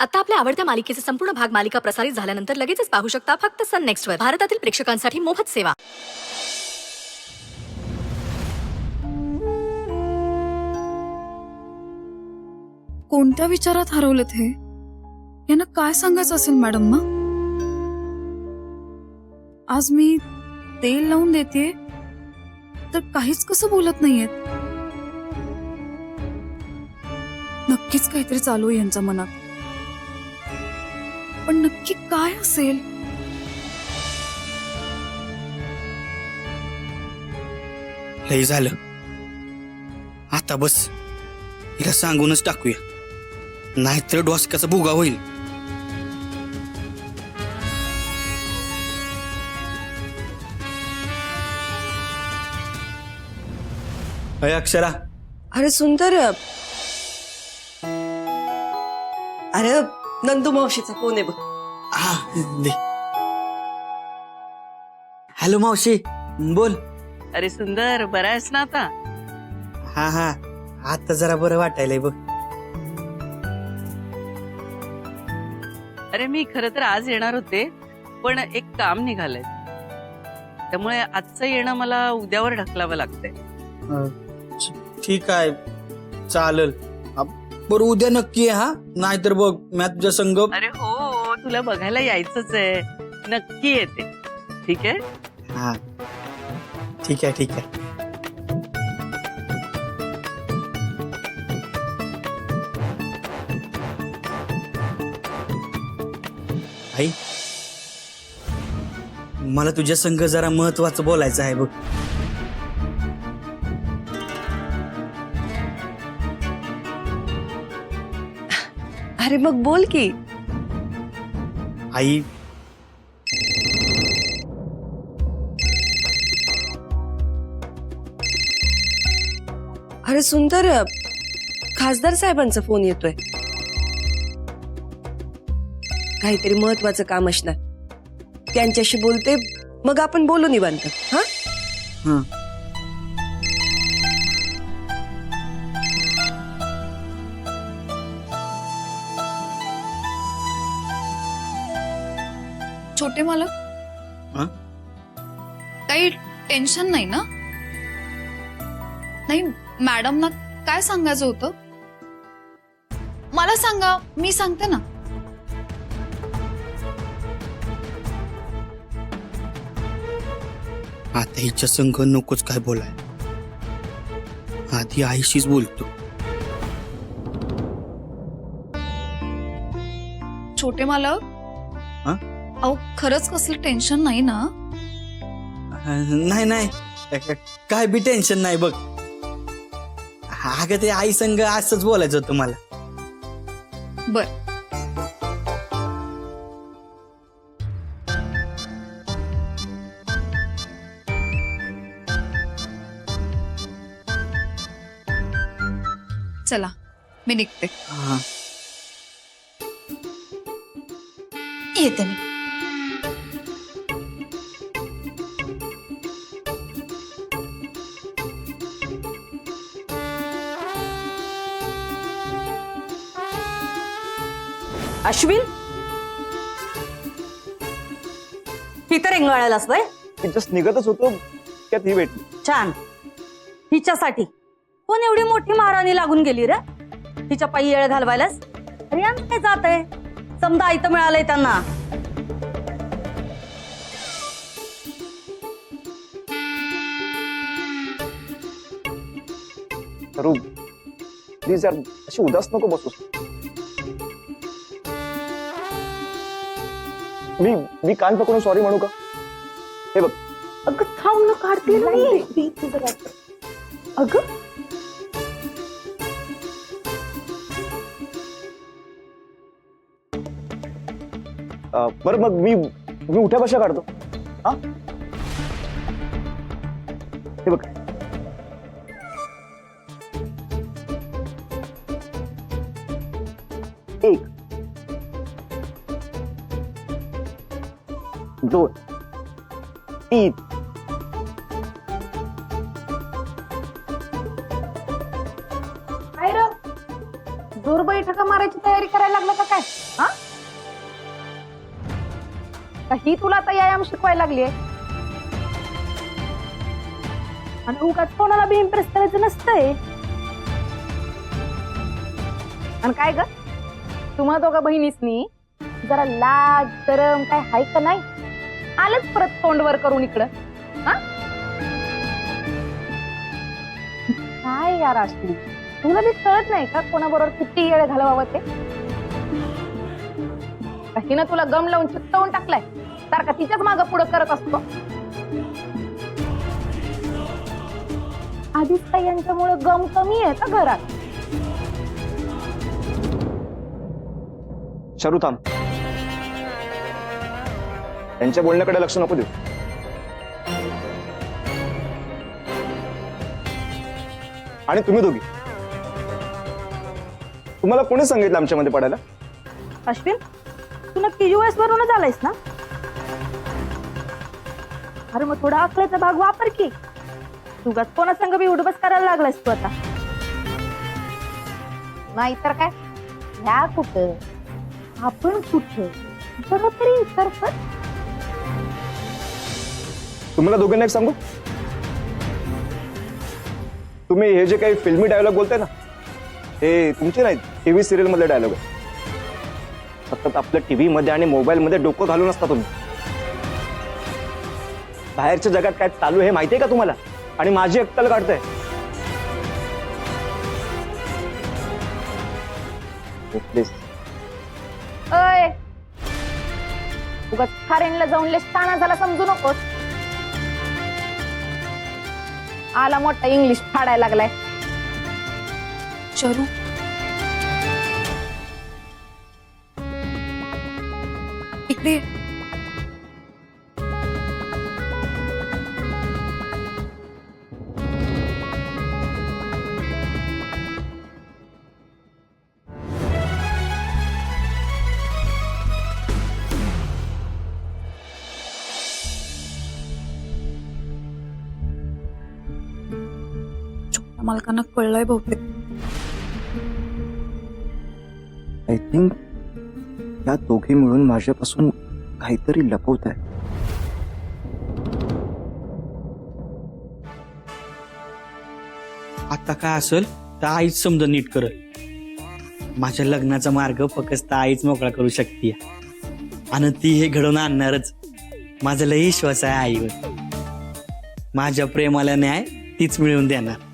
आता आपल्या आवडत्या मालिकेचे संपूर्ण भाग मालिका प्रसारित झाल्यानंतर लगेचच पाहू शकता फक्त सन नेक्स्ट वर. भारतातील प्रेक्षकांसाठी मोफत सेवा. कोणत्या विचारात हरवलेत हे? यांना काय सांगायचं असेल मॅडम ना? आज मी तेल लावून देते तर काहीच कसं बोलत नाहीयेत. नक्कीच काहीतरी चालू आहे यांच्या मनात, पण नक्की काय असेल? लई झालं, आता बस हिला सांगूनच टाकूया, नाहीतर डोसक्याचा भुगा होईल. अय अक्षरा, अरे सुंदर, अरे नंदू मावशीचा फोन आहे बघ. हा दे. हॅलो मावशी, बोल. अरे सुंदर, बरा आहेस ना आता? हा हा, आता जरा बरं वाटायलंय बघ. अरे मी खरं तर आज येणार होते, पण एक काम निघालंय, त्यामुळे आजचं येणं मला उद्यावर ढकलावं लागतंय. ठीक आहे, चालेल. बरं उद्या नक्की आहे हा, नाहीतर बघ मी तुझ्या संग. अरे हो, तुला बघायला यायचंच आहे, नक्की येते. ठीक आहे. हा ठीक आहे ठीक आहे. आई, मला तुझ्या संग जरा महत्वाचं बोलायचं आहे बघ. अरे मग बोल की. आई, अरे सुंदर, खासदार साहेबांचा फोन येतोय. काहीतरी महत्वाचं काम असणार, त्यांच्याशी बोलते, मग आपण बोलू निवांत. हा हा छोटे मालक, हा? काही टेन्शन नाही ना? नाही, मॅडमना काय सांगायचं होतं मला सांगा, मी सांगते ना. आता हिच्या संग नकोच काय बोलाय, आधी आईशीच बोलतो. छोटे मालक, हा? अहो खरंच कसलं टेन्शन नाही ना? नाही नाही, काय बी टेन्शन नाही बघ. अगं ते आई संग असंच बोलायचं होतं मला. बर, चला मी निघते. हा येते मी. अश्विन, ही तर रेंगाळायलाच वय. जस्ट निघतच होतो त्यात ही भेटली. छान, हिच्यासाठी कोण एवढी मोठी महाराणी लागून गेली रे? हिच्या पायी येळ घालवायलाच. अरे यांचं काय जात आहे, समजा आयतं मिळालंय त्यांना. तरू प्लीज यार, अशी उदास नको बसूस. मी कान पकडून सॉरी म्हणू का? हे बघ, अगं थांब ना, काढते नाही. अगं बरं मग मी उठ्या कशा काढतो? हा, हे बघ, एक, दोन, तीन, जोर बैठका मारायची तयारी करायला लागलं का काय? हा, का ही तुला आता व्यायाम शिकवायला लागलीये? आणि उगाच कोणाला बी इम्प्रेस करायचं नसतंय. आणि काय ग, तुम्हा दोघा बहिणीसनी जरा लाज शरम काय हाय का नाही? आलंच परत तोंडवर करून इकडं. हा, काय यार असली, तुला बी कळत नाही का कोणाबरोबर किती येळ घालवावं ते? काहीनं तुला गम लावून चित्तवून टाकलाय, सारखा तिच्याच मागं पुढं करत असतो. आधीच काही यांच्यामुळे गम कमी आहे का घरात? शरू थांब, त्यांच्या बोलण्याकडे लक्ष नको देऊ. आणि तुम्ही दोघी, तुम्हाला कोणी सांगितलं आमच्यामध्ये पडायला? अश्विन, तू नक्की US वरूनच आलायस ना? अरे मग थोडा अकलेचा भाग वापर की. तुगाच कोणा संग बी उडबस करायला लागलायस तू आता. नाहीतर काय, ह्या कुठं आपण कुठं, जरा तरी विचार कर. तुम्हाला दोघांना एक सांगू, तुम्ही हे जे काही फिल्मी डायलॉग बोलताय ना, हे तुमचे नाहीत, टीव्ही सिरियल मधले डायलॉग आहे. सतत आपल्या टीव्ही मध्ये आणि मोबाईल मध्ये डोकं घालून असता तुम्ही. बाहेरच्या जगात काय चालू आहे माहितीये का तुम्हाला? आणि माझी अक्कल काढताय. प्लीज. अय, उगाच फॉरेनला जाऊन लय शहाणा झाला समजू नकोस. आला मोठा इंग्लिश फाडायला लागलाय. शरू, इकडे ये. छोट्या मालकांना कळलंय बहुतेक. आय थिंक या दोघी मिळून माझ्यापासून काहीतरी लपवत आहे. आता काय असेल तर आईच समजा नीट करत. माझ्या लग्नाचा मार्ग फक्त आईच मोकळा करू शकते, आणि ती हे घडवून आणणारच. माझा लय विश्वास आहे आईवर. माझ्या प्रेमाला न्याय तीच मिळवून देणार.